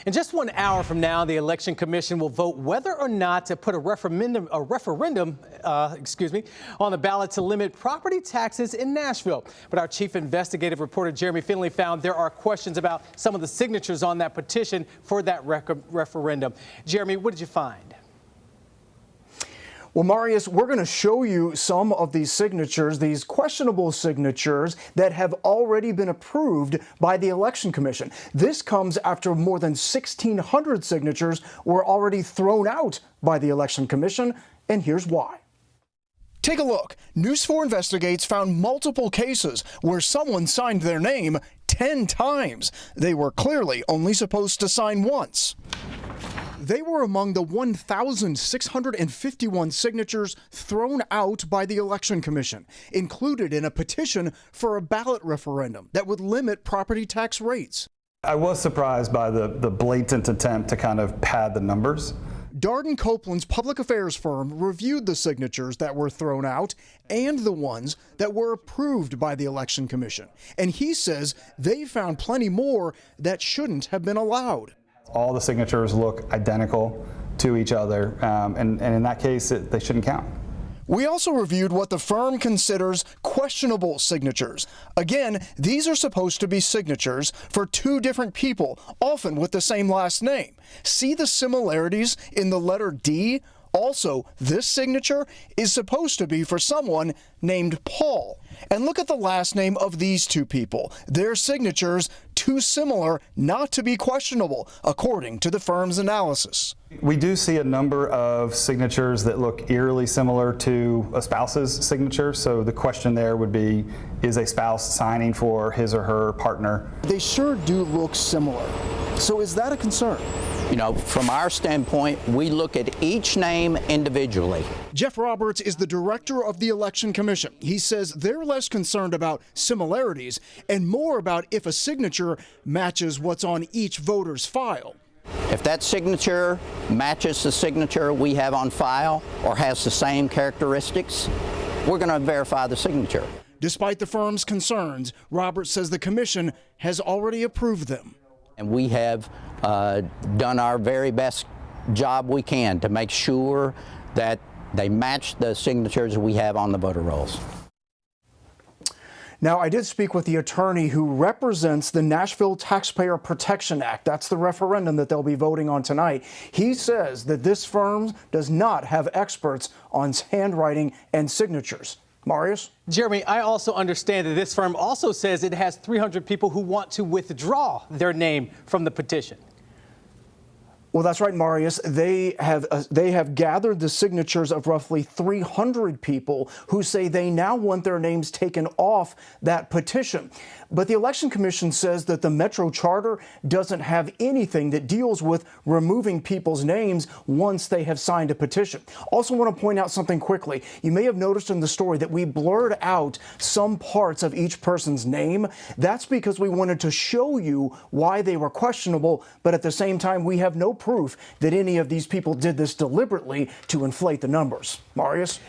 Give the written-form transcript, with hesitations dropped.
In just 1 hour from now, the Election Commission will vote whether or not to put a referendum on the ballot to limit property taxes in Nashville. But our Chief Investigative reporter Jeremy Finley found there are questions about some of the signatures on that petition for that referendum. Jeremy, what did you find? Well, Marius, we're going to show you some of these signatures, these questionable signatures that have already been approved by the Election Commission. This comes after more than 1,600 signatures were already thrown out by the Election Commission, and here's why. Take a look. News 4 Investigates found multiple cases where someone signed their name 10 times. They were clearly only supposed to sign once. They were among the 1,651 signatures thrown out by the Election Commission, included in a petition for a ballot referendum that would limit property tax rates. I was surprised by the blatant attempt to kind of pad the numbers. DARDEN Copeland's public affairs firm reviewed the signatures that were thrown out and the ones that were approved by the Election Commission. And he says they found plenty more that shouldn't have been allowed. All the signatures look identical to each other, and in that case, they shouldn't count. We also reviewed what the firm considers questionable signatures. Again, these are supposed to be signatures for two different people, often with the same last name. See the similarities in the letter D? Also, this signature is supposed to be for someone named Paul. And look at the last name of these two people. Their signatures too similar not to be questionable, according to the firm's analysis. We do see a number of signatures that look eerily similar to a spouse's signature. So the question there would be, is a spouse signing for his or her partner? They sure do look similar. So is that a concern? You know, from our standpoint, we look at each name individually. Jeff Roberts is the director of the Election Commission. He says they're less concerned about similarities and more about if a signature matches what's on each voter's file. If that signature matches the signature we have on file or has the same characteristics, we're going to verify the signature. Despite the firm's concerns, Roberts says the commission has already approved them. And we have done our very best job we can to make sure that they match the signatures we have on the voter rolls. Now, I did speak with the attorney who represents the Nashville Taxpayer Protection Act. That's the referendum that they'll be voting on tonight. He says that this firm does not have experts on handwriting and signatures. Marius? Jeremy, I also understand that this firm also says it has 300 people who want to withdraw their name from the petition. Well, that's right, Marius. They have gathered the signatures of roughly 300 people who say they now want their names taken off that petition. But the Election Commission says that the Metro Charter doesn't have anything that deals with removing people's names once they have signed a petition. Also want to point out something quickly. You may have noticed in the story that we blurred out some parts of each person's name. That's because we wanted to show you why they were questionable, but at the same time, we have no proof that any of these people did this deliberately to inflate the numbers. Marius?